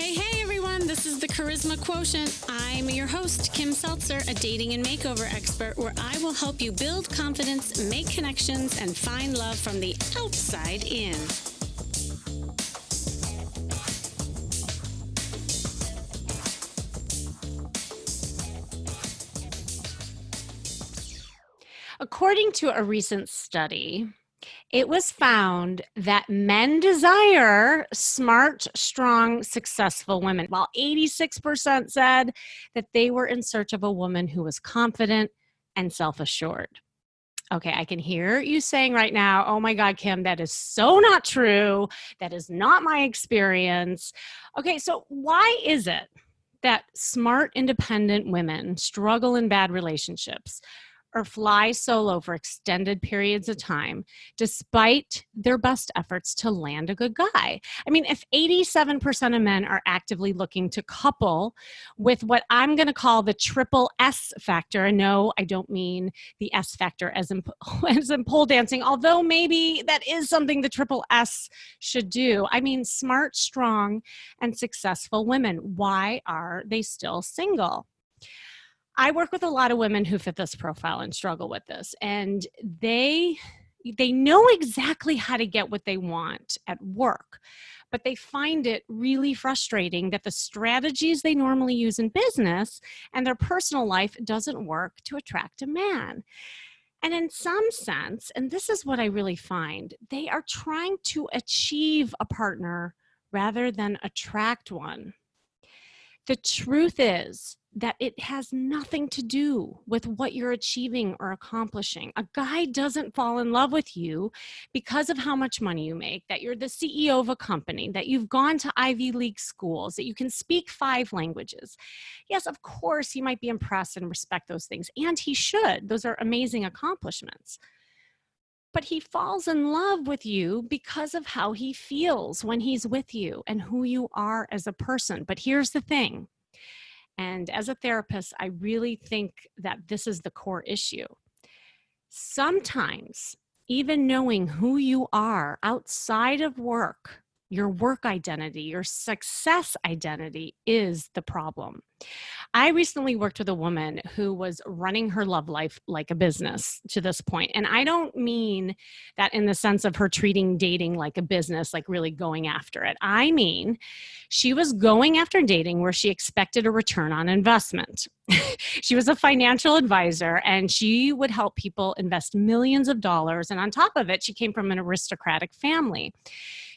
Hey everyone, this is the Charisma Quotient. I'm your host, Kim Seltzer, a dating and makeover expert, where I will help you build confidence, make connections, and find love from the outside in. According to a recent study, it was found that men desire smart, strong, successful women, while 86% said that they were in search of a woman who was confident and self-assured. Okay, I can hear you saying right now, oh my God, Kim, that is so not true. That is not my experience. Okay, so why is it that smart, independent women struggle in bad relationships or fly solo for extended periods of time, despite their best efforts to land a good guy? I mean, if 87% of men are actively looking to couple with what I'm going to call the triple S factor, and no, I don't mean the S factor as in, as in pole dancing, although maybe that is something the triple S should do. I mean, smart, strong, and successful women. Why are they still single? I work with a lot of women who fit this profile and struggle with this, and they know exactly how to get what they want at work, but they find it really frustrating that the strategies they normally use in business and their personal life doesn't work to attract a man. And in some sense, and this is what I really find, they are trying to achieve a partner rather than attract one. The truth is that it has nothing to do with what you're achieving or accomplishing. A guy doesn't fall in love with you because of how much money you make, that you're the CEO of a company, that you've gone to Ivy League schools, that you can speak 5 languages. Yes, of course, he might be impressed and respect those things, and he should. Those are amazing accomplishments. But he falls in love with you because of how he feels when he's with you and who you are as a person. But here's the thing, and as a therapist, I really think that this is the core issue. Sometimes, even knowing who you are outside of work, your work identity, your success identity is the problem. I recently worked with a woman who was running her love life like a business to this point. And I don't mean that in the sense of her treating dating like a business, like really going after it. I mean, she was going after dating where she expected a return on investment. She was a financial advisor and she would help people invest millions of dollars. And on top of it, she came from an aristocratic family.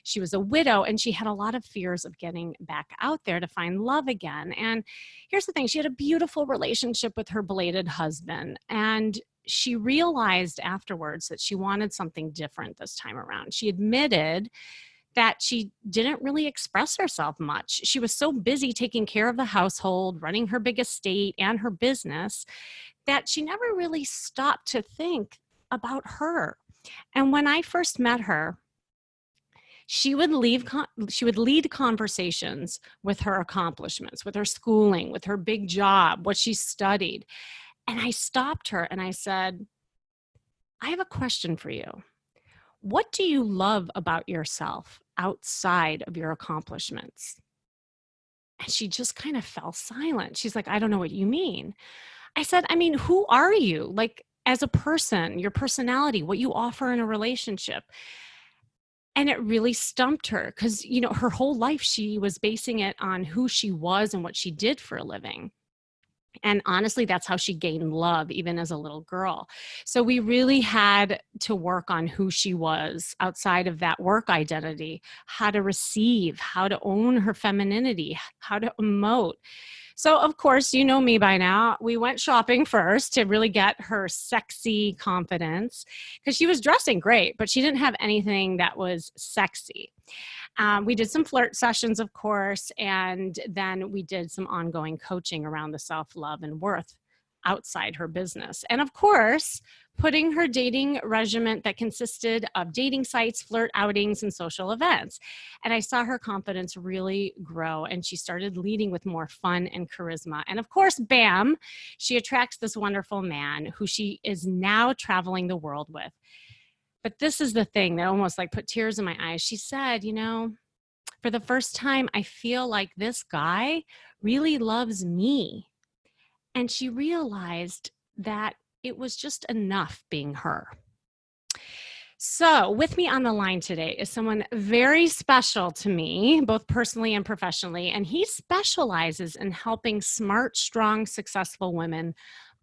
She was a widow and she had a lot of fears of getting back out there to find love again. And here's the thing, she had a beautiful relationship with her belated husband. And she realized afterwards that she wanted something different this time around. She admitted that she didn't really express herself much. She was so busy taking care of the household, running her big estate and her business, that she never really stopped to think about her. And when I first met her, she would lead conversations with her accomplishments, with her schooling, with her big job, what she studied. And I stopped her and I said, I have a question for you. What do you love about yourself outside of your accomplishments? And she just kind of fell silent. She's like, I don't know what you mean. I said, I mean, who are you? Like, as a person, your personality, what you offer in a relationship. And it really stumped her because, you know, her whole life she was basing it on who she was and what she did for a living. And honestly, that's how she gained love, even as a little girl. So we really had to work on who she was outside of that work identity, how to receive, how to own her femininity, how to emote. So, of course, you know me by now. We went shopping first to really get her sexy confidence because she was dressing great, but she didn't have anything that was sexy. We did some flirt sessions, of course, and then we did some ongoing coaching around the self-love and worth outside her business. And of course, putting her dating regimen that consisted of dating sites, flirt outings, and social events. And I saw her confidence really grow, and she started leading with more fun and charisma. And of course, bam, she attracts this wonderful man who she is now traveling the world with. But this is the thing that almost like put tears in my eyes. She said, you know, for the first time, I feel like this guy really loves me. And she realized that it was just enough being her. So, with me on the line today is someone very special to me, both personally and professionally. And he specializes in helping smart, strong, successful women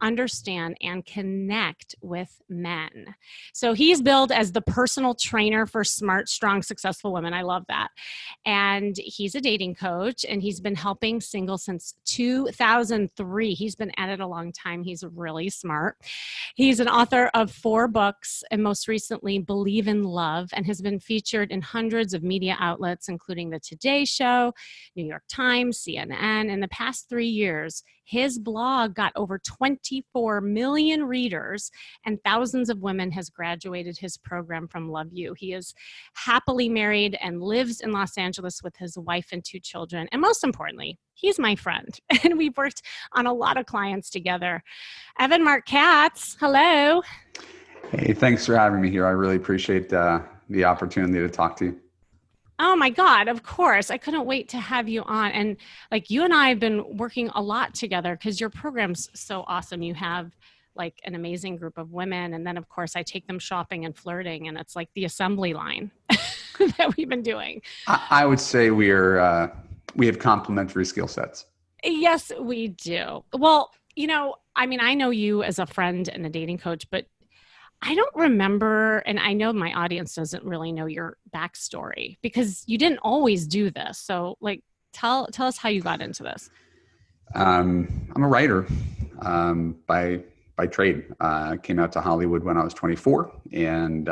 understand and connect with men. So, he's billed as the personal trainer for smart, strong, successful women. I love that. And he's a dating coach, and he's been helping singles since 2003. He's been at it a long time. He's really smart. He's an author of 4 books, and most recently, Believe in Love, and has been featured in hundreds of media outlets, including The Today Show, New York Times, CNN. In the past 3 years, his blog got over 24 million readers, and thousands of women has graduated his program from Love U. He is happily married and lives in Los Angeles with his wife and 2 children. And most importantly, he's my friend, and we've worked on a lot of clients together. Marc Katz, hello. Hey, thanks for having me here. I really appreciate the opportunity to talk to you. Oh my God, of course. I couldn't wait to have you on. And like you and I have been working a lot together because your program's so awesome. You have like an amazing group of women. And then of course I take them shopping and flirting, and it's like the assembly line that we've been doing. I would say we have complementary skill sets. Yes, we do. Well, I know you as a friend and a dating coach, but I don't remember, and I know my audience doesn't really know your backstory because you didn't always do this. So like, tell us how you got into this. I'm a writer by trade. Came out to Hollywood when I was 24 and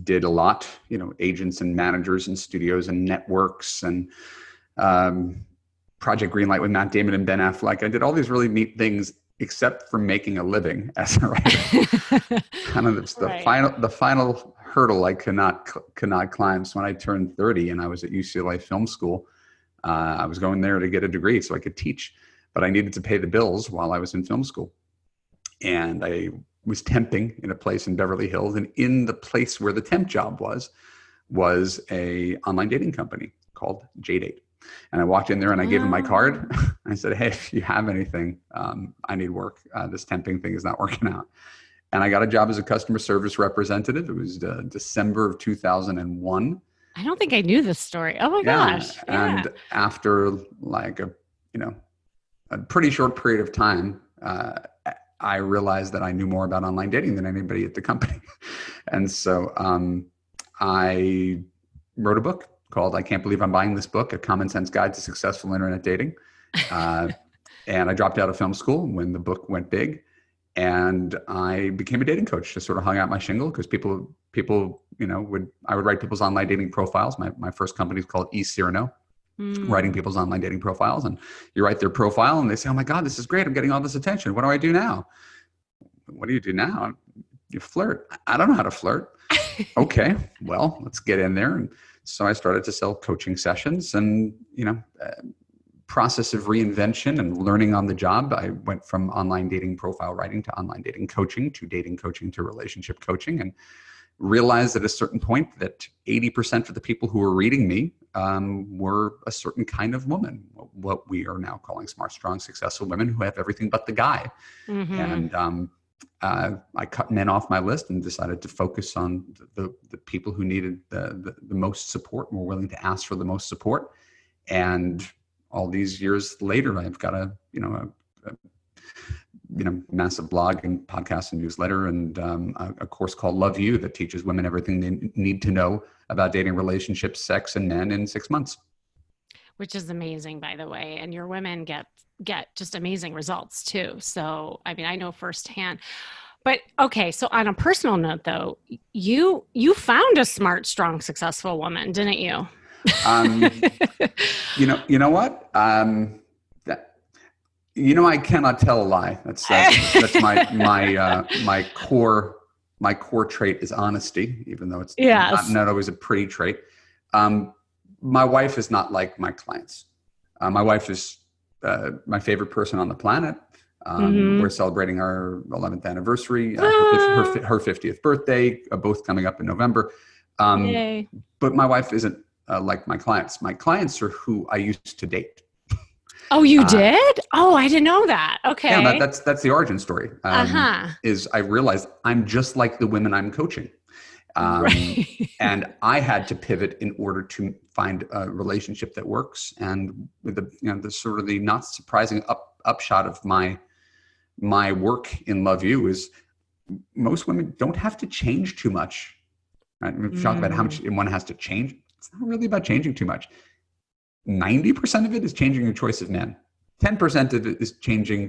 did a lot, agents and managers and studios and networks and Project Greenlight with Matt Damon and Ben Affleck. I did all these really neat things except for making a living as a writer. Kind of the final hurdle I could not climb. So when I turned 30 and I was at UCLA Film School, I was going there to get a degree so I could teach, but I needed to pay the bills while I was in film school. And I was temping in a place in Beverly Hills, and in the place where the temp job was a online dating company called JDate. And I walked in there and I gave him my card. I said, hey, if you have anything, I need work. This temping thing is not working out. And I got a job as a customer service representative. It was December of 2001. I don't think I knew this story. Oh my gosh. Yeah. And after like a pretty short period of time, I realized that I knew more about online dating than anybody at the company. And so I wrote a book called I Can't Believe I'm Buying This Book, A Common Sense Guide to Successful Internet Dating. And I dropped out of film school when the book went big. And I became a dating coach, just sort of hung out my shingle because people, I would write people's online dating profiles. My first company is called eCyrano, writing people's online dating profiles. And you write their profile and they say, oh my God, this is great. I'm getting all this attention. What do I do now? What do you do now? You flirt. I don't know how to flirt. Okay, well, let's get in there. And so I started to sell coaching sessions and, process of reinvention and learning on the job. I went from online dating profile writing to online dating coaching to relationship coaching, and realized at a certain point that 80% of the people who were reading me were a certain kind of woman, what we are now calling smart, strong, successful women who have everything but the guy. Mm-hmm. And I cut men off my list and decided to focus on the people who needed the most support, were willing to ask for the most support. And all these years later, I've got a massive blog and podcast and newsletter and a course called Love U that teaches women everything they need to know about dating, relationships, sex, and men in 6 months. Which is amazing, by the way. And your women get just amazing results too. So, I mean, I know firsthand. But okay, so on a personal note though, you found a smart, strong, successful woman, didn't you? You know what? I cannot tell a lie. That's my core trait is honesty, even though it's not always a pretty trait. My wife is not like my clients. My wife is my favorite person on the planet. We're celebrating our 11th anniversary, her 50th birthday, both coming up in November. But my wife isn't like my clients. My clients are who I used to date. Oh, you did? Oh, I didn't know that. Okay. Yeah, that's the origin story. Uh-huh. Is I realized I'm just like the women I'm coaching. Right. And I had to pivot in order to find a relationship that works. And with the sort of the not surprising upshot of my work in Love You is most women don't have to change too much. Right? We've talked about how much one has to change. It's not really about changing too much. 90% of it is changing your choice of men. 10% of it is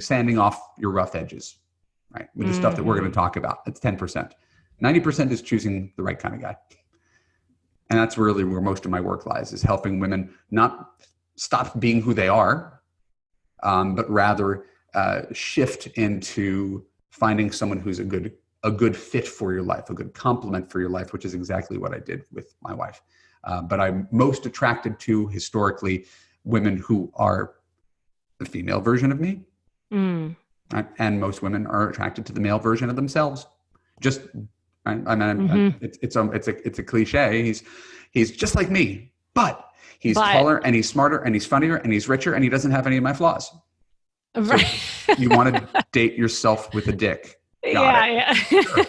sanding off your rough edges, right? Which is stuff that we're going to talk about. It's 10%. 90% is choosing the right kind of guy. And that's really where most of my work lies, is helping women not stop being who they are, but rather shift into finding someone who's a good fit for your life, a good complement for your life, which is exactly what I did with my wife. But I'm most attracted to, historically, women who are the female version of me. Right? And most women are attracted to the male version of themselves. Just, right? I mean, it's a cliche. He's just like me, but he's taller and he's smarter and he's funnier and he's richer and he doesn't have any of my flaws. Right. So you want to date yourself with a dick. Got it. Yeah. Sure.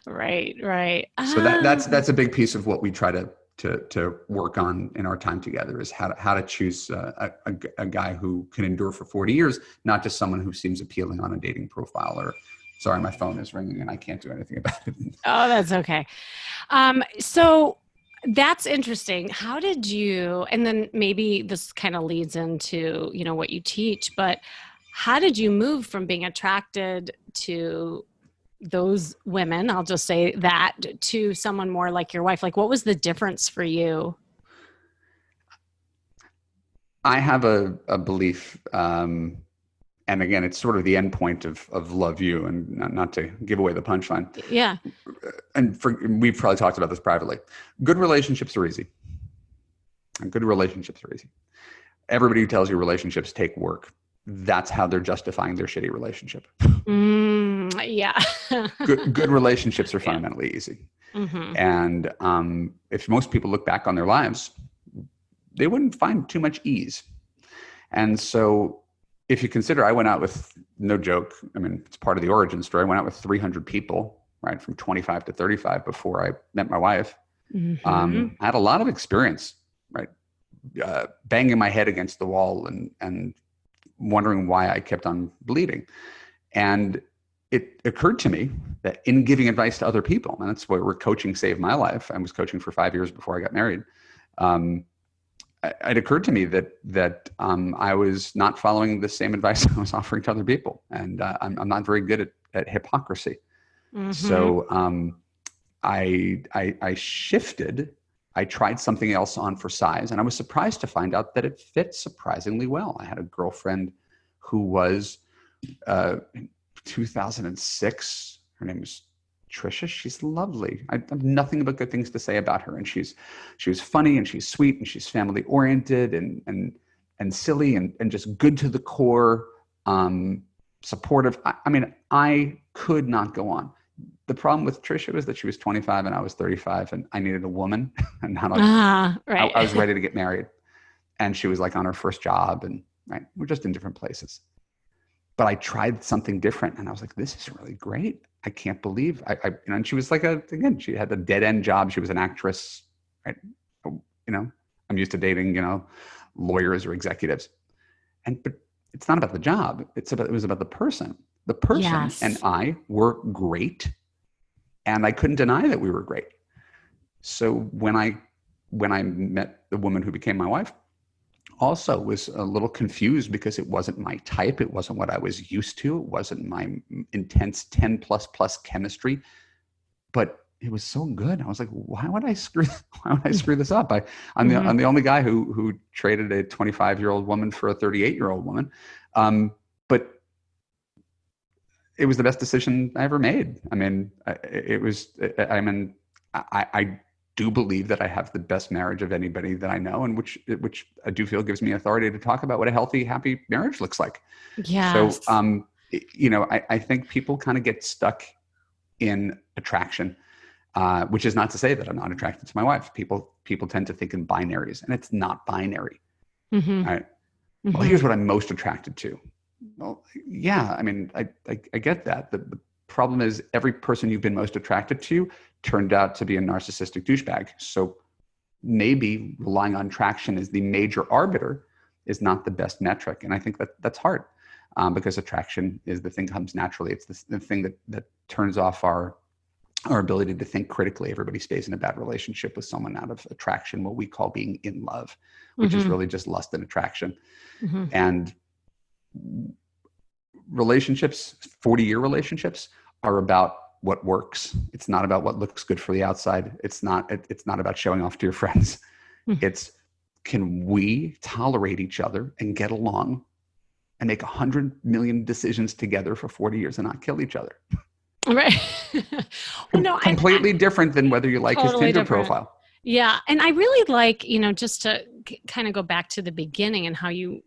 Right. So that's a big piece of what we try to work on in our time together, is how to choose a guy who can endure for 40 years, not just someone who seems appealing on a dating profile. Or, sorry, my phone is ringing and I can't do anything about it. Oh, that's okay. So that's interesting. How did you, and then maybe this kind of leads into, what you teach, but how did you move from being attracted to those women, I'll just say that, to someone more like your wife? Like, what was the difference for you? I have a belief, and again, it's sort of the end point of Love You, and not to give away the punchline. Yeah. And we've probably talked about this privately. Good relationships are easy. Everybody who tells you relationships take work, that's how they're justifying their shitty relationship. Yeah. good relationships are fundamentally easy. And if most people look back on their lives, they wouldn't find too much ease. And so if you consider, I went out with, no joke, I mean, it's part of the origin story, I went out with 300 people, right, from 25 to 35 before I met my wife. I had a lot of experience, right, banging my head against the wall and wondering why I kept on bleeding. And it occurred to me that in giving advice to other people, and that's where coaching saved my life. I was coaching for 5 years before I got married. It occurred to me that I was not following the same advice I was offering to other people. And I'm not very good at hypocrisy. So I shifted. I tried something else on for size, and I was surprised to find out that it fit surprisingly well. I had a girlfriend who was, in 2006, her name was Trisha. She's lovely. I have nothing but good things to say about her. And she was funny and she's sweet and she's family oriented and silly and just good to the core, supportive. I mean, I could not go on. The problem with Trisha was that she was 25 and I was 35 and I needed a woman and not right. I was ready to get married. And she was like on her first job, and right, we're just in different places. But I tried something different and I was like, this is really great. I can't believe and she was like, she had a dead end job. She was an actress, right? I'm used to dating, lawyers or executives. But it's not about the job. It was about the person. The person Yes. and I were great. And I couldn't deny that we were great. So when I met the woman who became my wife, also was a little confused because it wasn't my type. It wasn't what I was used to. It wasn't my intense 10 plus chemistry, but it was so good. I was like, why would I screw this up? I'm the only guy who traded a 25-year-old woman for a 38-year-old woman. But it was the best decision I ever made. I mean, I do believe that I have the best marriage of anybody that I know, and which I do feel gives me authority to talk about what a healthy, happy marriage looks like. Yes. So, I think people kind of get stuck in attraction which is not to say that I'm not attracted to my wife. People tend to think in binaries, and it's not binary. Mm-hmm. Right? Well, here's what I'm most attracted to. Well, yeah, I mean, I get that. The problem is every person you've been most attracted to turned out to be a narcissistic douchebag. So maybe relying on traction as the major arbiter is not the best metric. And I think that's hard because attraction is the thing that comes naturally. It's the thing that turns off our ability to think critically. Everybody stays in a bad relationship with someone out of attraction, what we call being in love, which is really just lust and attraction. And relationships, 40-year relationships, are about what works. It's not about what looks good for the outside. It's not about showing off to your friends. It's, can we tolerate each other and get along and make 100 million decisions together for 40 years and not kill each other? Right. Well, no, completely different than whether you like totally his Tinder different profile. Yeah. And I really like, just to kind of go back to the beginning and how you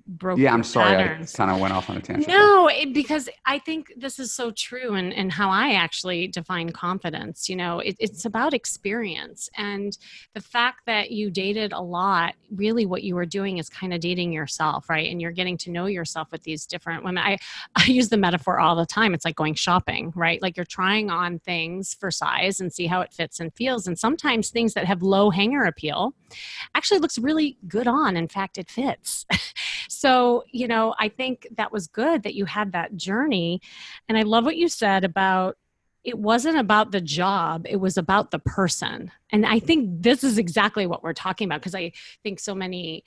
broke I'm sorry. patterns. I kind of went off on a tangent. No, because I think this is so true and how I actually define confidence. It's about experience. And the fact that you dated a lot, really what you were doing is kind of dating yourself, right? And you're getting to know yourself with these different women. I use the metaphor all the time. It's like going shopping, right? Like you're trying on things for size and see how it fits and feels. And sometimes things that have low hanger appeal actually looks really good on. In fact, it fits. So, I think that was good that you had that journey. And I love what you said about it wasn't about the job, it was about the person. And I think this is exactly what we're talking about, because I think so many,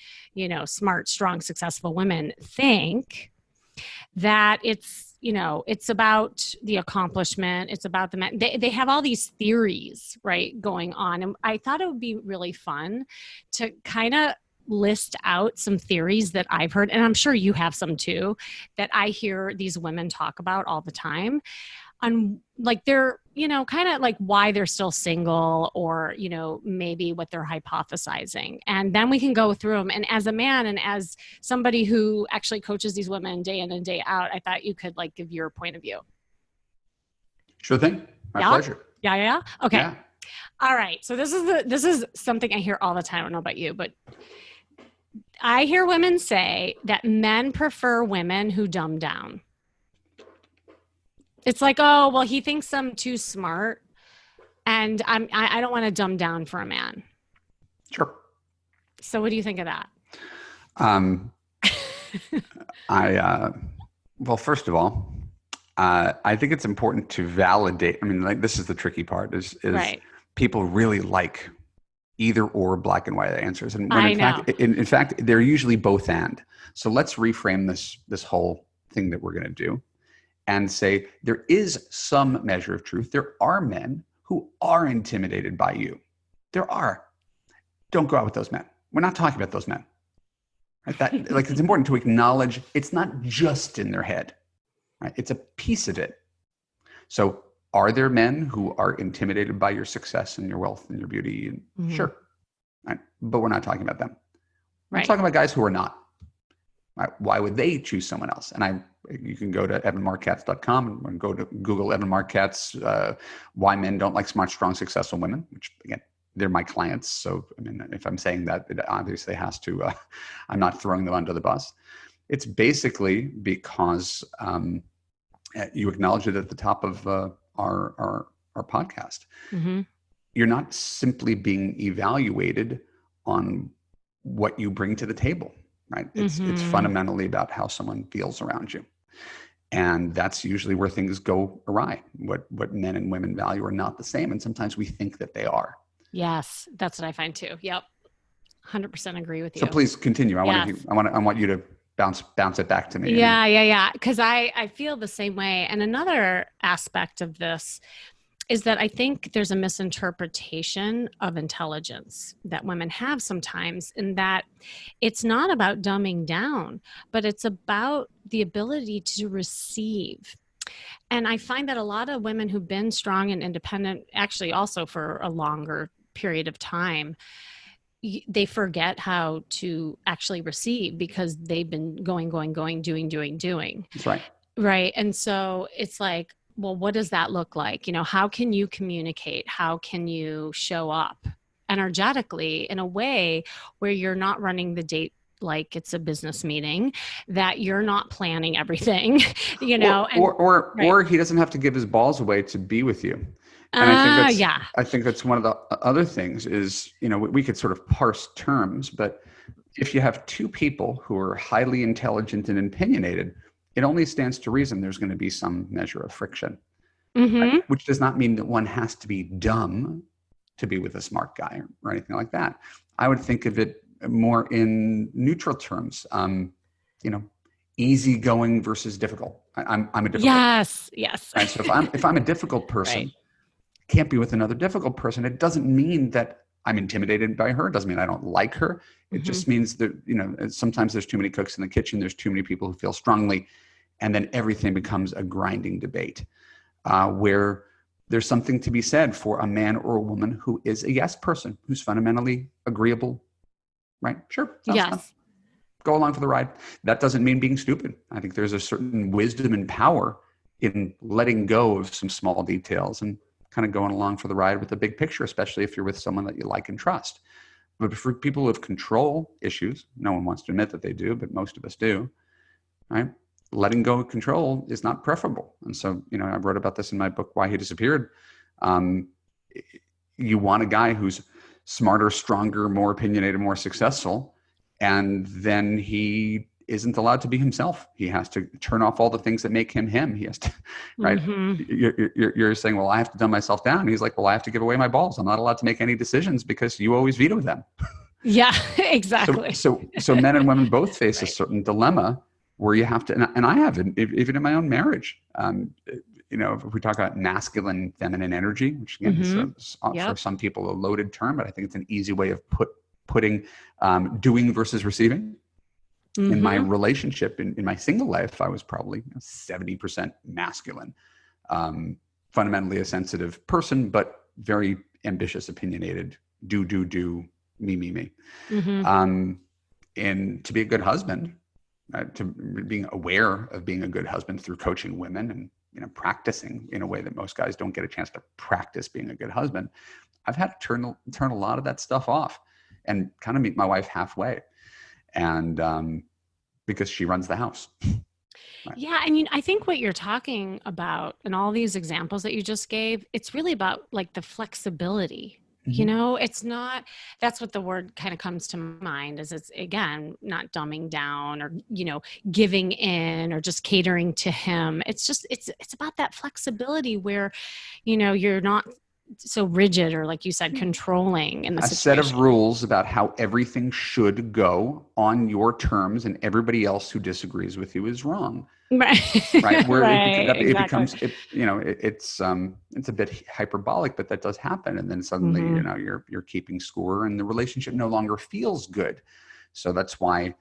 smart, strong, successful women think that it's about the accomplishment. It's about they have all these theories, right, going on. And I thought it would be really fun to kind of list out some theories that I've heard, and I'm sure you have some too, that I hear these women talk about all the time on like they're, kind of like why they're still single or, maybe what they're hypothesizing. And then we can go through them. And as a man and as somebody who actually coaches these women day in and day out, I thought you could like give your point of view. Sure thing. My pleasure. Yeah. Okay. Yeah. All right. So this is something I hear all the time. I don't know about you, but I hear women say that men prefer women who dumb down. It's like, oh, well, he thinks I'm too smart and I don't want to dumb down for a man. Sure. So what do you think of that? Well, first of all, I think it's important to validate. I mean, like, this is the tricky part is right. People really like either or black and white answers. And when in fact, they're usually both and. So let's reframe this whole thing that we're going to do and say there is some measure of truth. There are men who are intimidated by you. There are. Don't go out with those men. We're not talking about those men. Right? That, like, it's important to acknowledge it's not just in their head. Right? It's a piece of it. So are there men who are intimidated by your success and your wealth and your beauty? Mm-hmm. Sure. Right? But we're not talking about them. We're talking about guys who are not. Right? Why would they choose someone else? And you can go to evanmarckatz.com and go to Google Evan Marc Katz, why men don't like smart, strong, successful women, which again, they're my clients. So, I mean, if I'm saying that, it obviously has to, I'm not throwing them under the bus. It's basically because you acknowledge it at the top of our podcast. Mm-hmm. You're not simply being evaluated on what you bring to the table. Right. It's fundamentally about how someone feels around you. And that's usually where things go awry. What men and women value are not the same. And sometimes we think that they are. Yes, that's what I find too. Yep. 100% agree with you. So please continue. I want you to bounce it back to me. Yeah. Because I feel the same way. And another aspect of this is that I think there's a misinterpretation of intelligence that women have sometimes, in that it's not about dumbing down, but it's about the ability to receive. And I find that a lot of women who've been strong and independent, actually also for a longer period of time, they forget how to actually receive because they've been going, doing. That's right. Right. And so it's like, well, what does that look like? How can you communicate? How can you show up energetically in a way where you're not running the date like it's a business meeting, that you're not planning everything, or he doesn't have to give his balls away to be with you. And I think that's one of the other things is, we could sort of parse terms, but if you have two people who are highly intelligent and opinionated, it only stands to reason there's going to be some measure of friction, right? Which does not mean that one has to be dumb to be with a smart guy or anything like that. I would think of it more in neutral terms, easygoing versus difficult. I'm a difficult. Yes. Right? So if I'm a difficult person, right. Can't be with another difficult person. It doesn't mean that I'm intimidated by her. It doesn't mean I don't like her. It just means that, sometimes there's too many cooks in the kitchen. There's too many people who feel strongly, and then everything becomes a grinding debate, where there's something to be said for a man or a woman who is a yes person, who's fundamentally agreeable, right? Sure. Sounds fun. Go along for the ride. That doesn't mean being stupid. I think there's a certain wisdom and power in letting go of some small details and kind of going along for the ride with the big picture, especially if you're with someone that you like and trust. But for people who have control issues, no one wants to admit that they do, but most of us do, right? Letting go of control is not preferable. And so, I wrote about this in my book, Why He Disappeared. You want a guy who's smarter, stronger, more opinionated, more successful, and then he isn't allowed to be himself. He has to turn off all the things that make him him. He has to, right? You're saying, well, I have to dumb myself down. He's like, well, I have to give away my balls. I'm not allowed to make any decisions because you always veto them. Yeah, exactly. So men and women both face a certain dilemma where you have to, and I have it, even in my own marriage. If we talk about masculine, feminine energy, which again is for some people a loaded term, but I think it's an easy way of putting doing versus receiving. In my relationship, in my single life, I was probably 70% masculine, fundamentally a sensitive person, but very ambitious, opinionated, do, me. And to be a good husband, to being aware of being a good husband through coaching women and practicing in a way that most guys don't get a chance to practice being a good husband, I've had to turn a lot of that stuff off and kind of meet my wife halfway. And because she runs the house. Right. Yeah. I think what you're talking about and all these examples that you just gave, it's really about like the flexibility. It's not, that's what the word kind of comes to mind is it's, again, not dumbing down or, giving in or just catering to him. It's just, it's about that flexibility where, you're not so rigid or, like you said, controlling in the situation. A set of rules about how everything should go on your terms, and everybody else who disagrees with you is wrong. Right. Right. Where exactly. it becomes, it's a bit hyperbolic, but that does happen. And then suddenly, you're keeping score, and the relationship no longer feels good. So that's why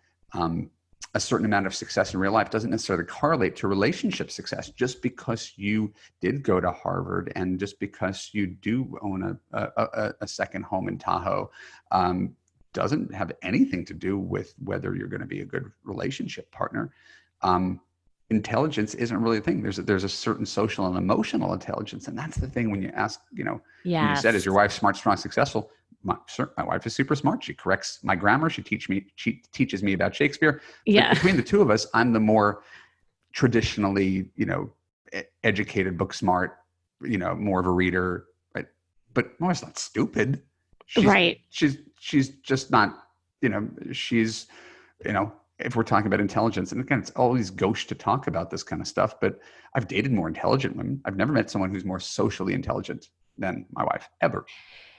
a certain amount of success in real life doesn't necessarily correlate to relationship success. Just because you did go to Harvard and just because you do own a second home in Tahoe doesn't have anything to do with whether you're going to be a good relationship partner. Intelligence isn't really a thing. There's a certain social and emotional intelligence. And that's the thing when you ask, when you said, is your wife smart, strong, successful? My wife is super smart. She corrects my grammar. She teaches me about Shakespeare. Yeah. But between the two of us, I'm the more traditionally, educated, book smart, more of a reader, right? But Nora's not stupid. Right. She's just not, she's, if we're talking about intelligence, and again, it's always gauche to talk about this kind of stuff, but I've dated more intelligent women. I've never met someone who's more socially intelligent than my wife, ever.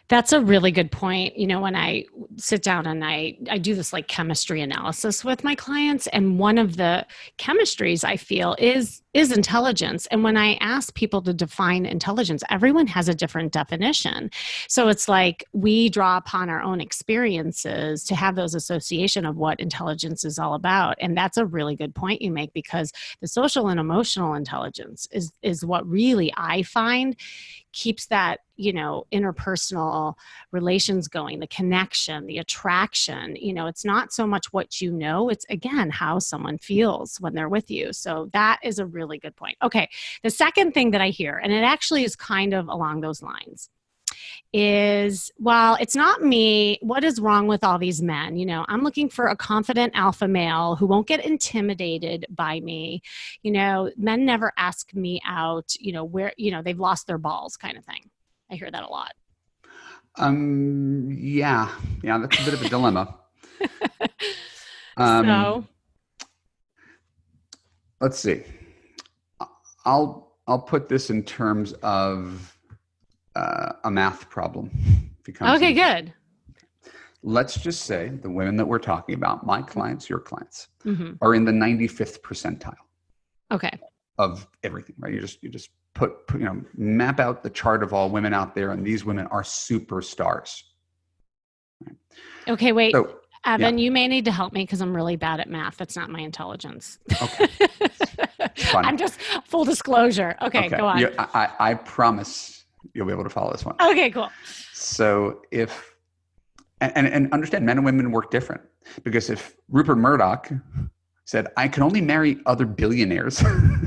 That's a really good point. When I sit down and I do this like chemistry analysis with my clients, and one of the chemistries I feel is intelligence. And when I ask people to define intelligence, everyone has a different definition. So it's like we draw upon our own experiences to have those association of what intelligence is all about. And that's a really good point you make, because the social and emotional intelligence is what really I find keeps that, interpersonal relations going, the connection, the attraction. It's not so much what it's again, how someone feels when they're with you. So that is a really really good point. Okay. The second thing that I hear, and it actually is kind of along those lines, is, well, it's not me. What is wrong with all these men? You know, I'm looking for a confident alpha male who won't get intimidated by me. You know, men never ask me out, you know, where, you know, they've lost their balls kind of thing. I hear that a lot. Yeah, that's a bit of a dilemma. So let's see. I'll put this in terms of a math problem. Okay, good. Let's just say the women that we're talking about, my clients, your clients, Mm-hmm. are in the 95th percentile. Okay. Of everything, right? You just put map out the chart of all women out there, and these women are superstars. Right? Okay, wait. So, Evan, you may need to help me because I'm really bad at math. That's not my intelligence. Okay. I'm just full disclosure. Okay, go on. I promise you'll be able to follow this one. Okay, cool. So if, and understand, men and women work different, because if Rupert Murdoch said, I can only marry other billionaires,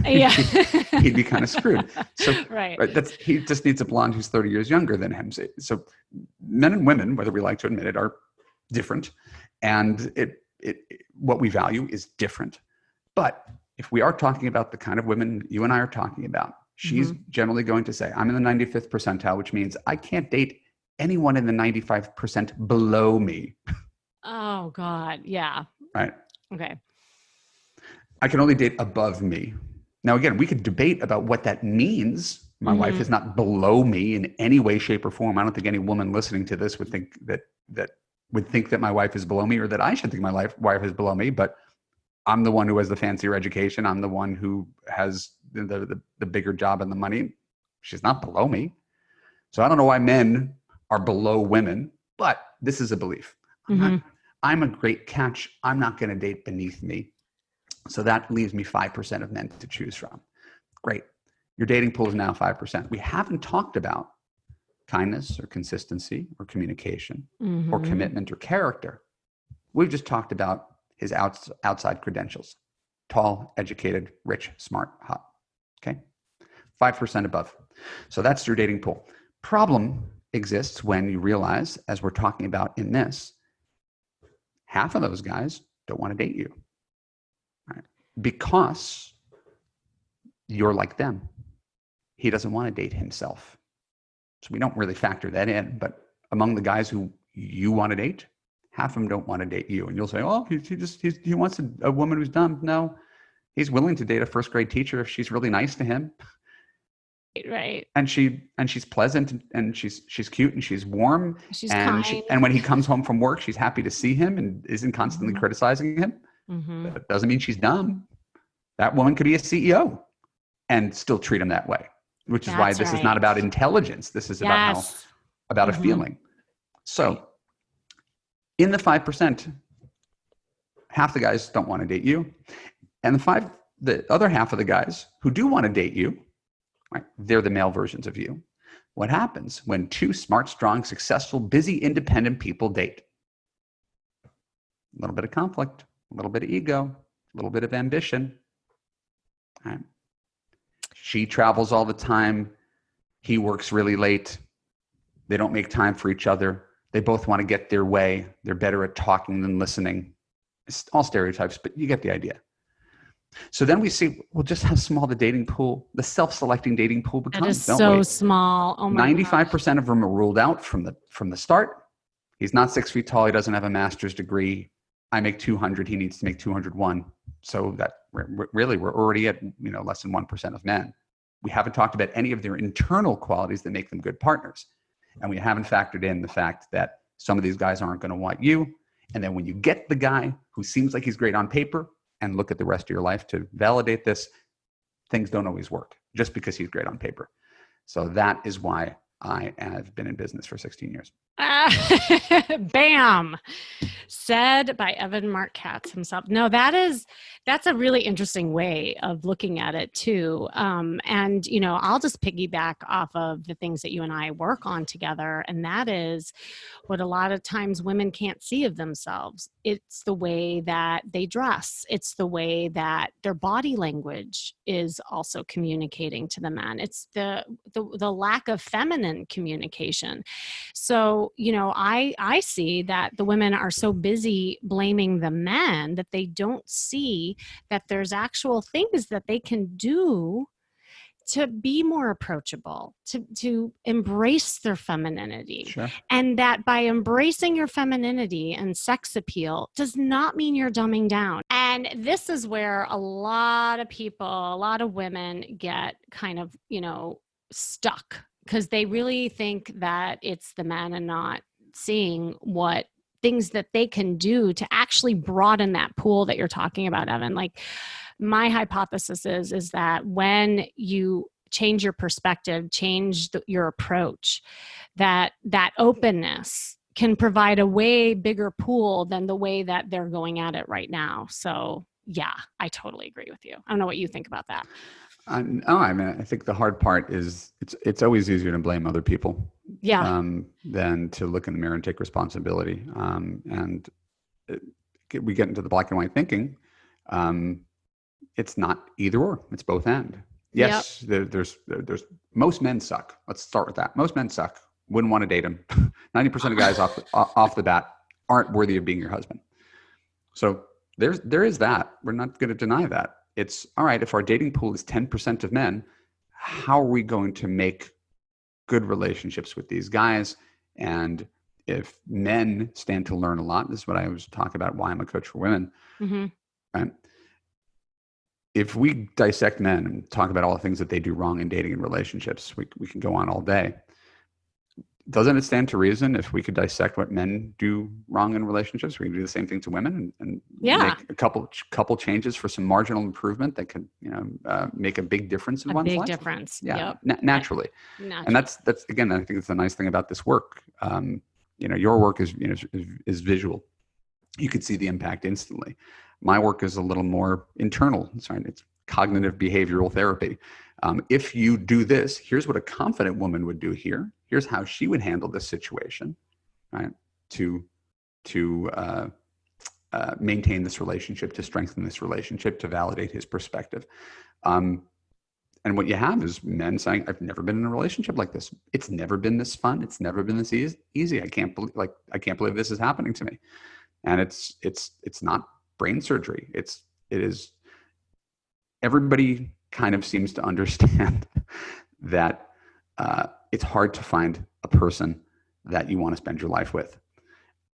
Yeah. he'd be kind of screwed. So right. He just needs a blonde who's 30 years younger than him. So men and women, whether we like to admit it, are different. And what we value is different. But if we are talking about the kind of women you and I are talking about, she's generally going to say, I'm in the 95th percentile, which means I can't date anyone in the 95% below me. Oh, God. Yeah. Right. Okay. I can only date above me. Now, again, we could debate about what that means. My wife is not below me in any way, shape, or form. I don't think any woman listening to this would think that my wife is below me, or that I should think my wife is below me. But I'm the one who has the fancier education. I'm the one who has the bigger job and the money. She's not below me. So I don't know why men are below women, but this is a belief. I'm a great catch. I'm not going to date beneath me. So that leaves me 5% of men to choose from. Great. Your dating pool is now 5%. We haven't talked about kindness or consistency or communication or commitment or character. We've just talked about his outside credentials: tall, educated, rich, smart, hot. Okay. 5% above. So that's your dating pool. Problem exists when you realize, as we're talking about in this, half of those guys don't want to date you. Right? Because you're like them. He doesn't want to date himself. So we don't really factor that in. But among the guys who you want to date, half of them don't want to date you. And you'll say, oh, he wants a woman who's dumb. No, he's willing to date a first grade teacher if she's really nice to him. Right. And she's pleasant, and she's cute, and she's warm. She's kind. And when he comes home from work, she's happy to see him and isn't constantly criticizing him. That doesn't mean she's dumb. That woman could be a CEO and still treat him that way, which is why this is not about intelligence. This is about a feeling. So in the 5%, half the guys don't want to date you. And the other half of the guys who do want to date you, right, they're the male versions of you. What happens when two smart, strong, successful, busy, independent people date? A little bit of conflict, a little bit of ego, a little bit of ambition. Right? She travels all the time. He works really late. They don't make time for each other. They both want to get their way. They're better at talking than listening. It's all stereotypes, but you get the idea. So then we see, well, just how small the dating pool, the self-selecting dating pool becomes. It is so small. Oh my 95% of them are ruled out from the start. He's not 6 feet tall. He doesn't have a master's degree. I make 200. He needs to make 201. So that really, we're already at less than 1% of men. We haven't talked about any of their internal qualities that make them good partners. And we haven't factored in the fact that some of these guys aren't going to want you. And then when you get the guy who seems like he's great on paper and look at the rest of your life to validate this, things don't always work just because he's great on paper. So that is why I have been in business for 16 years. Bam. Said by Marc Katz himself. No, that's a really interesting way of looking at it too. And, I'll just piggyback off of the things that you and I work on together. And that is what a lot of times women can't see of themselves. It's the way that they dress. It's the way that their body language is also communicating to the men. It's the lack of feminine communication. So, I see that the women are so busy blaming the men that they don't see that there's actual things that they can do to be more approachable, to embrace their femininity. Sure. And that by embracing your femininity and sex appeal does not mean you're dumbing down. And this is where a lot of people, a lot of women get kind of, stuck because they really think that it's the men and not seeing what things that they can do to actually broaden that pool that you're talking about, Evan. Like, my hypothesis is that when you change your perspective, change your approach, that openness can provide a way bigger pool than the way that they're going at it right now. So yeah, I totally agree with you. I don't know what you think about that. I think the hard part is it's always easier to blame other people than to look in the mirror and take responsibility. We get into the black and white thinking. It's not either or, it's both and. Yes, yep. There's most men suck. Let's start with that. Most men suck. Wouldn't want to date them. 90% of guys off the bat aren't worthy of being your husband. So there is that. We're not going to deny that. It's all right. If our dating pool is 10% of men, how are we going to make good relationships with these guys? And if men stand to learn a lot, this is what I was talking about, why I'm a coach for women. Mm-hmm. Right? If we dissect men and talk about all the things that they do wrong in dating and relationships, we can go on all day. Doesn't it stand to reason if we could dissect what men do wrong in relationships, we can do the same thing to women and make a couple changes for some marginal improvement that could make a big difference in one's life? A big difference. Yeah, yep. Naturally. And that's again, I think it's the nice thing about this work. Your work is visual. You could see the impact instantly. My work is a little more internal. It's cognitive behavioral therapy. If you do this, here's what a confident woman would do here. Here's how she would handle this situation, right? To maintain this relationship, to strengthen this relationship, to validate his perspective. And what you have is men saying, "I've never been in a relationship like this. It's never been this fun. It's never been this easy. I can't believe this is happening to me." And it's not brain surgery. It is. Everybody kind of seems to understand that it's hard to find a person that you want to spend your life with.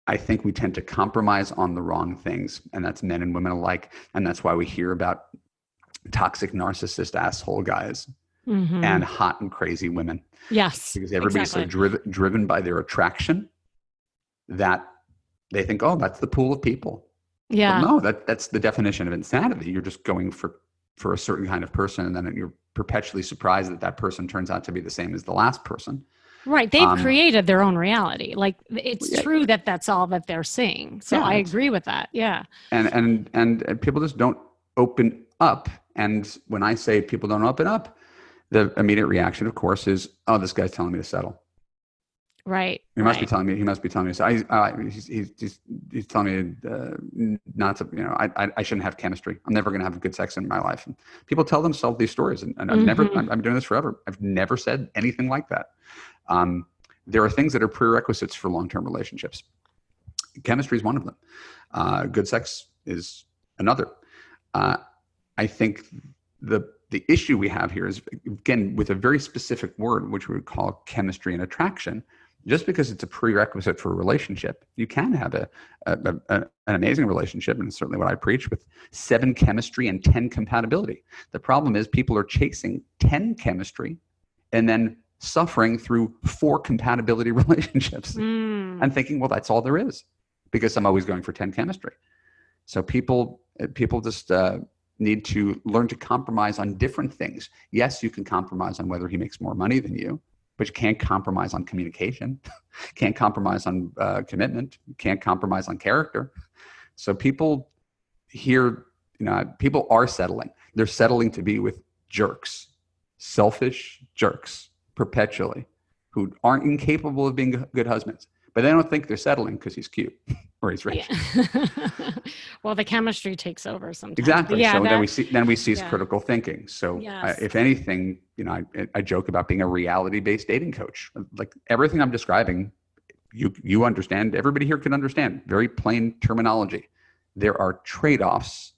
I think we tend to compromise on the wrong things, and that's men and women alike. And that's why we hear about toxic narcissist asshole guys and hot and crazy women. Yes, because everybody's so driven by their attraction that they think, oh, that's the pool of people. Yeah. Well, no, that's the definition of insanity. You're just going for a certain kind of person, and then you're perpetually surprised that person turns out to be the same as the last person. Right. They've created their own reality. Like, it's true that that's all that they're seeing. So I agree with that. Yeah. And people just don't open up. And when I say people don't open up, the immediate reaction, of course, is, oh, this guy's telling me to settle. Right. He must be telling me. So he's telling me not to. I shouldn't have chemistry. I'm never going to have good sex in my life. And people tell themselves these stories, and I've never. I'm doing this forever. I've never said anything like that. There are things that are prerequisites for long-term relationships. Chemistry is one of them. Good sex is another. I think the issue we have here is, again, with a very specific word, which we would call chemistry and attraction. Just because it's a prerequisite for a relationship, you can have an amazing relationship, and it's certainly what I preach, with 7 chemistry and 10 compatibility. The problem is people are chasing 10 chemistry and then suffering through 4 compatibility relationships and thinking, well, that's all there is because I'm always going for 10 chemistry. So people just need to learn to compromise on different things. Yes, you can compromise on whether he makes more money than you. but you can't compromise on communication, can't compromise on commitment, can't compromise on character. So people here, people are settling. They're settling to be with jerks, selfish jerks, perpetually, who aren't incapable of being good husbands. But they don't think they're settling because he's cute or he's rich. Yeah. Well, the chemistry takes over sometimes. Exactly. Yeah, so then we cease yeah. critical thinking. So Yes. if anything, I joke about being a reality-based dating coach. Like everything I'm describing, you understand. Everybody here can understand. Very plain terminology. There are trade-offs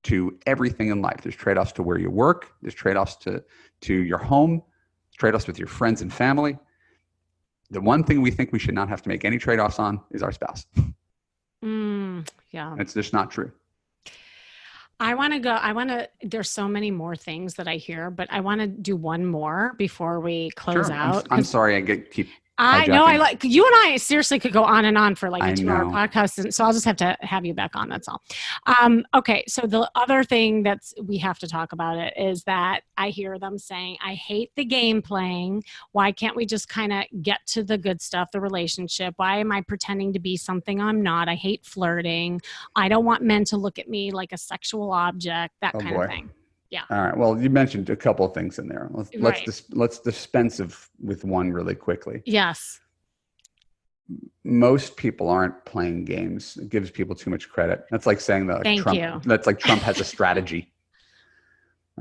to everything in life. There's trade-offs to where you work. There's trade-offs to your home. Trade-offs with your friends and family. The one thing we think we should not have to make any trade-offs on is our spouse. Yeah. It's just not true. There's so many more things that I hear, but I want to do one more before we close Sure. out. I'm sorry. I keep I know hijacking. like you and I seriously could go on and on for like a 2-hour know. podcast. And so I'll just have to have you back on. That's all. Okay. So the other thing we have to talk about it is that I hear them saying, I hate the game playing. Why can't we just kind of get to the good stuff, the relationship? Why am I pretending to be something I'm not? I hate flirting. I don't want men to look at me like a sexual object, that kind of thing. Yeah. All right. Well, you mentioned a couple of things in there. Let's dispense with one really quickly. Yes. Most people aren't playing games. It gives people too much credit. That's like saying that that's like Trump has a strategy.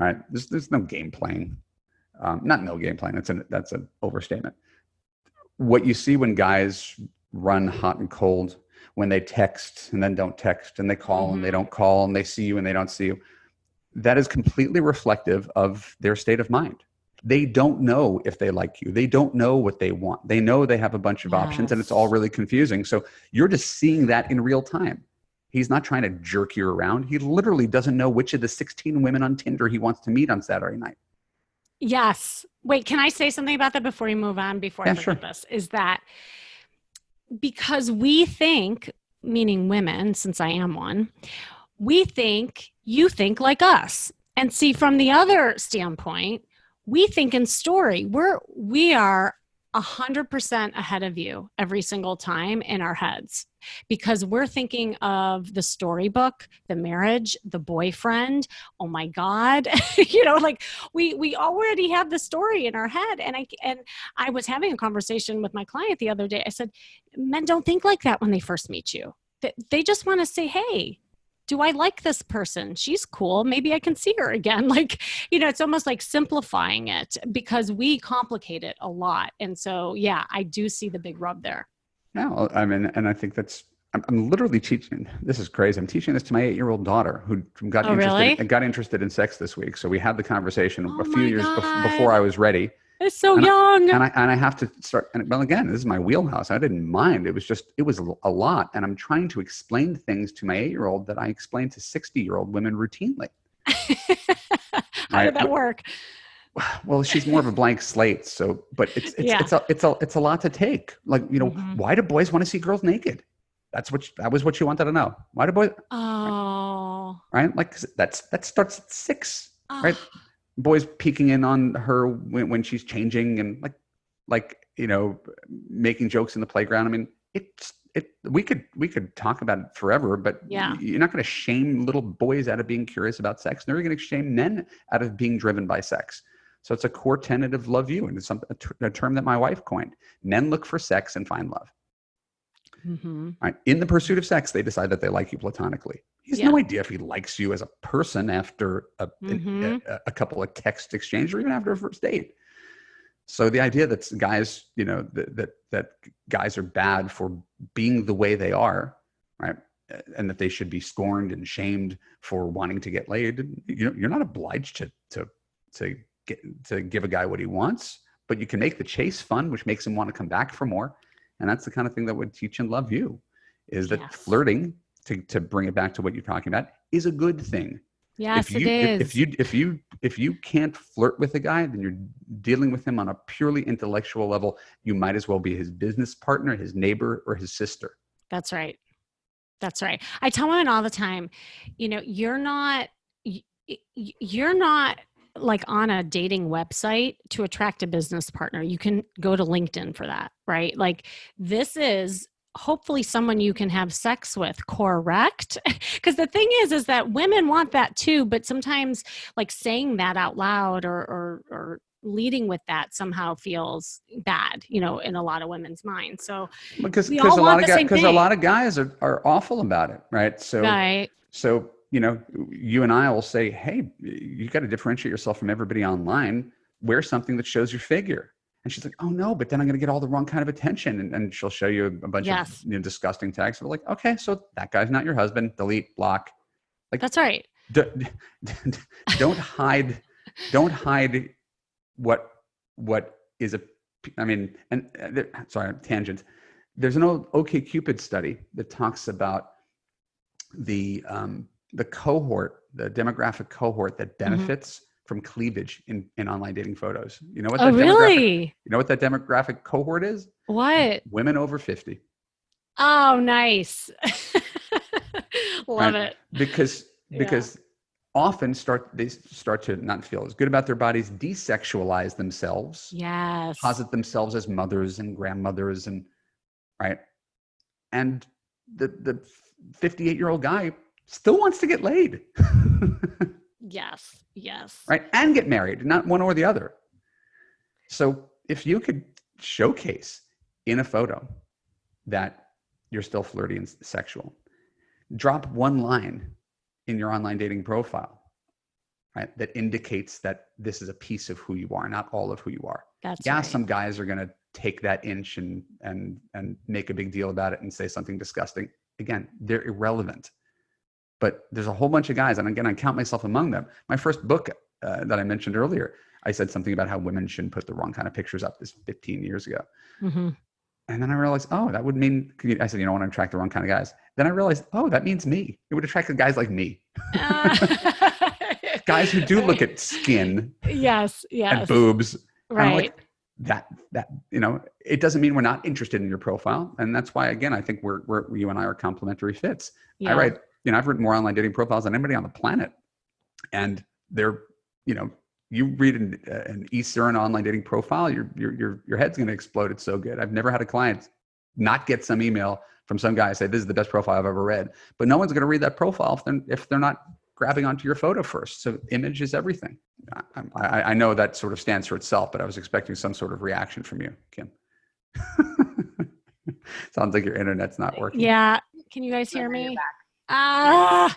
All right. There's no game playing. Not no game playing. That's an overstatement. What you see when guys run hot and cold, when they text and then don't text, and they call and they don't call, and they see you and they don't see you, that is completely reflective of their state of mind. They don't know if they like you. They don't know what they want. They know they have a bunch of options, and it's all really confusing. So you're just seeing that in real time. He's not trying to jerk you around. He literally doesn't know which of the 16 women on Tinder he wants to meet on Saturday night. Yes. Wait, can I say something about that before you move on? I forget this, is that because we think, meaning women, since I am one, we think you think like us. And see, from the other standpoint, we think in story. We are 100% ahead of you every single time in our heads, because we're thinking of the storybook, the marriage, the boyfriend. Oh my God. Like we already have the story in our head. And I was having a conversation with my client the other day. I said, men don't think like that when they first meet you. They just want to say, hey, do I like this person? She's cool. Maybe I can see her again. Like, it's almost like simplifying it, because we complicate it a lot. And so, yeah, I do see the big rub there. No, I mean, and I think I'm literally teaching. This is crazy. I'm teaching this to my 8-year-old daughter who got interested in sex this week. So we had the conversation a few years before I was ready. It's so young. And I have to start. Well, again, this is my wheelhouse. I didn't mind. It was a lot. And I'm trying to explain things to my 8-year-old that I explain to 60-year-old women routinely. How did that work? Well, she's more of a blank slate. So, but it's a lot to take. Like, why do boys want to see girls naked? That was what you wanted to know. Why do boys? Oh. Right. Like that starts at 6. Right. Boys peeking in on her when she's changing and making jokes in the playground. I mean, we could talk about it forever, but you're not going to shame little boys out of being curious about sex. Nor are you going to shame men out of being driven by sex. So it's a core tenet of love you. And it's a term that my wife coined. Men look for sex and find love. Mm-hmm. Right. In the pursuit of sex, they decide that they like you platonically. He has no idea if he likes you as a person after a couple of text exchanges or even after a first date. So the idea that guys, that guys are bad for being the way they are, right, and that they should be scorned and shamed for wanting to get laid. You're not obliged to give a guy what he wants, but you can make the chase fun, which makes him want to come back for more. And that's the kind of thing that would teach and love you, is that flirting, to bring it back to what you're talking about, is a good thing. Yes, it is. If you can't flirt with a guy, then you're dealing with him on a purely intellectual level. You might as well be his business partner, his neighbor, or his sister. That's right. That's right. I tell women all the time, you're not like on a dating website to attract a business partner, you can go to LinkedIn for that, right? Like this is hopefully someone you can have sex with, correct? Because the thing is that women want that too, but sometimes like saying that out loud or leading with that somehow feels bad, in a lot of women's minds. So because we all a want lot of the guys, same because a thing. lot of guys are awful about it, right? Right. So you and I will say, hey, you got to differentiate yourself from everybody online. Wear something that shows your figure. And she's like, oh no, but then I'm going to get all the wrong kind of attention. And she'll show you a bunch of disgusting texts. We're like, okay, so that guy's not your husband. Delete, block. Like that's right. Don't hide what is sorry, tangent. There's an old OkCupid study that talks about the cohort, the demographic cohort that benefits from cleavage in online dating photos. You know what that really? You know what that demographic cohort is? What? Women over 50. Oh, nice. Love it. Because often they start to not feel as good about their bodies, desexualize themselves, yes, posit themselves as mothers and grandmothers, and right. And the 58-year-old guy still wants to get laid. Yes. Right. And get married, not one or the other. So if you could showcase in a photo that you're still flirty and sexual, drop one line in your online dating profile, right, that indicates that this is a piece of who you are, not all of who you are. That's right. Some guys are going to take that inch and make a big deal about it and say something disgusting. Again, they're irrelevant. But there's a whole bunch of guys, and again, I count myself among them. My first book that I mentioned earlier, I said something about how women shouldn't put the wrong kind of pictures up this 15 years ago. Mm-hmm. And then I realized, oh, that would mean, I said, you don't want to attract the wrong kind of guys. Then I realized, oh, that means me. It would attract guys like me. Guys who do look at skin. Yes. And boobs. Right. And like that, it doesn't mean we're not interested in your profile. And that's why, again, I think you and I are complementary fits. Yeah. I've written more online dating profiles than anybody on the planet. And they're, you read an E. Cyrano online dating profile, your head's going to explode. It's so good. I've never had a client not get some email from some guy say, this is the best profile I've ever read. But no one's going to read that profile if they're not grabbing onto your photo first. So image is everything. I know that sort of stands for itself, but I was expecting some sort of reaction from you, Kim. Sounds like your internet's not working. Yeah. Can you guys hear me? Well,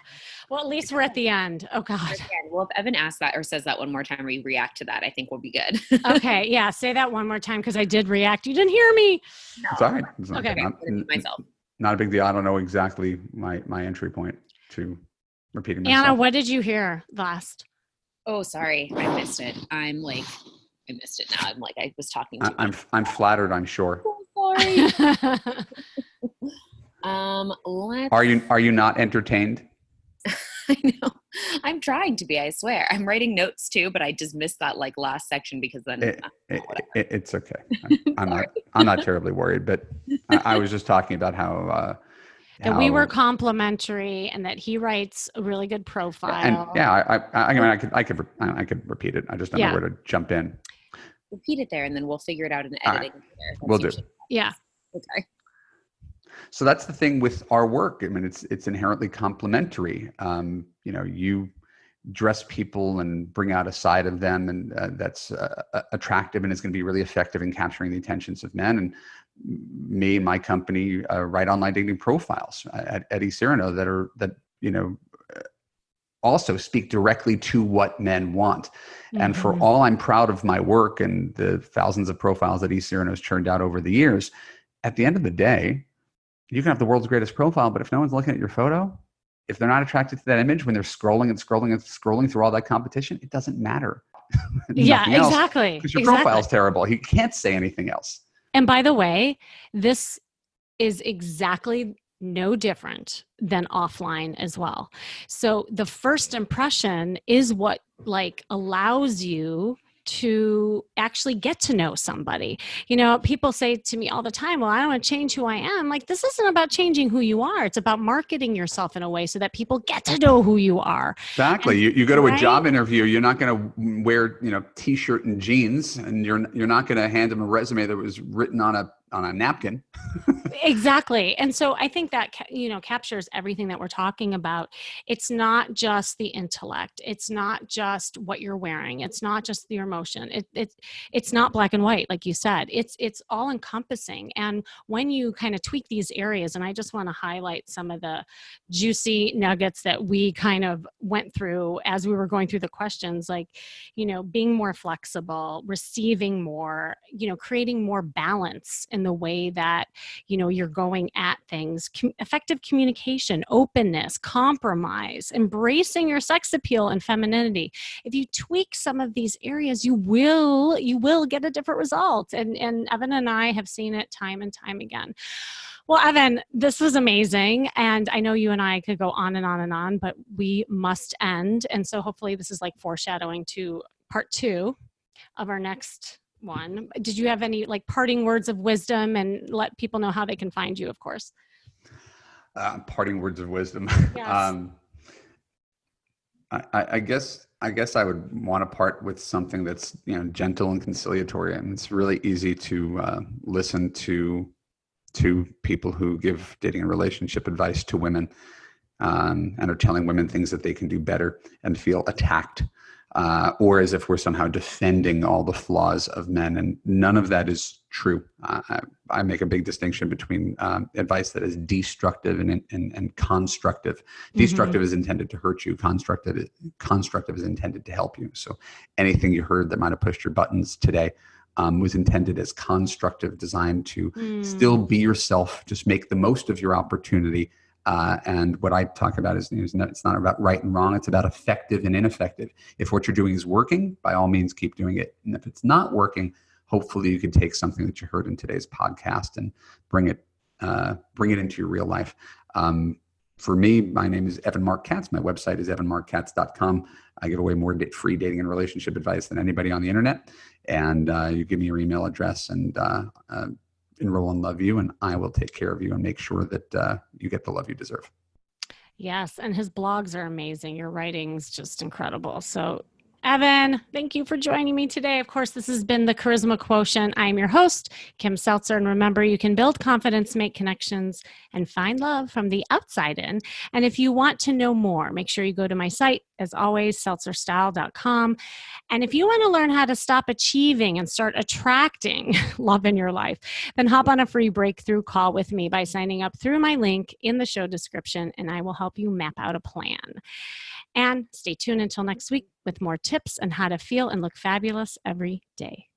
at least we're at the end. Oh God. Well, if Evan asks that or says that one more time, we react to that, I think we'll be good. Okay. Yeah. Say that one more time. Cause I did react. You didn't hear me. No. It's all right. It's okay. Not a big deal. I don't know exactly my entry point to repeating myself. Anna, what did you hear last? Oh, sorry. I missed it. I missed it now. I was talking to you. I'm flattered, I'm sure. Oh, sorry. Are you not entertained? I know. I'm trying to be, I swear. I'm writing notes too, but I just missed that last section because then it's okay. I'm not terribly worried, but I was just talking about how that we were complimentary and that he writes a really good profile. And I could repeat it. I just don't know where to jump in. Repeat it there and then we'll figure it out in the editing. Right. We'll do. Yeah. Okay. So that's the thing with our work. I mean, it's inherently complementary. You dress people and bring out a side of them, and that's attractive and is going to be really effective in capturing the attentions of men. And me and my company write online dating profiles at E. Cyrano that also speak directly to what men want. Mm-hmm. And for all I'm proud of my work and the thousands of profiles that E. Cyrano's churned out over the years, at the end of the day, you can have the world's greatest profile, but if no one's looking at your photo, if they're not attracted to that image when they're scrolling through all that competition, it doesn't matter. Yeah, exactly. Because your profile's terrible. He can't say anything else. And by the way, this is exactly no different than offline as well. So the first impression is what allows you to actually get to know somebody. People say to me all the time, well, I don't want to change who I am. Like, this isn't about changing who you are. It's about marketing yourself in a way so that people get to know who you are. Exactly. And, you go to right? a job interview, you're not going to wear, t-shirt and jeans, and you're not going to hand them a resume that was written on a napkin. Exactly. And so I think that, captures everything that we're talking about. It's not just the intellect. It's not just what you're wearing. It's not just your emotion. It's not black and white, like you said. It's all encompassing. And when you kind of tweak these areas, and I just want to highlight some of the juicy nuggets that we kind of went through as we were going through the questions, like, being more flexible, receiving more, creating more balance in the way that, you're going at things, effective communication, openness, compromise, embracing your sex appeal and femininity. If you tweak some of these areas, you will get a different result. And Evan and I have seen it time and time again. Well, Evan, this was amazing. And I know you and I could go on and on and on, but we must end. And so hopefully this is like foreshadowing to part 2 of our next one. Did you have any parting words of wisdom, and let people know how they can find you, of course? Parting words of wisdom. Yes. I guess I would want to part with something that's gentle and conciliatory. And it's really easy to listen to people who give dating and relationship advice to women, and are telling women things that they can do better, and feel attacked. Or as if we're somehow defending all the flaws of men. And none of that is true. I make a big distinction between advice that is destructive and constructive. Destructive is intended to hurt you. Constructive is intended to help you. So anything you heard that might have pushed your buttons today was intended as constructive, designed to still be yourself, just make the most of your opportunity. And what I talk about is it's not about right and wrong. It's about effective and ineffective. If what you're doing is working, by all means, keep doing it. And if it's not working, hopefully you can take something that you heard in today's podcast and bring it into your real life. For me, my name is Evan Marc Katz. My website is evanmarckatz.com. I give away more free dating and relationship advice than anybody on the internet. And you give me your email address and enroll in Love You, and I will take care of you and make sure that you get the love you deserve. Yes. And his blogs are amazing. Your writing's just incredible. So Evan, thank you for joining me today. Of course, this has been the Charisma Quotient. I'm your host, Kim Seltzer. And remember, you can build confidence, make connections, and find love from the outside in. And if you want to know more, make sure you go to my site, as always, seltzerstyle.com. And if you want to learn how to stop achieving and start attracting love in your life, then hop on a free breakthrough call with me by signing up through my link in the show description, and I will help you map out a plan. And stay tuned until next week with more tips on how to feel and look fabulous every day.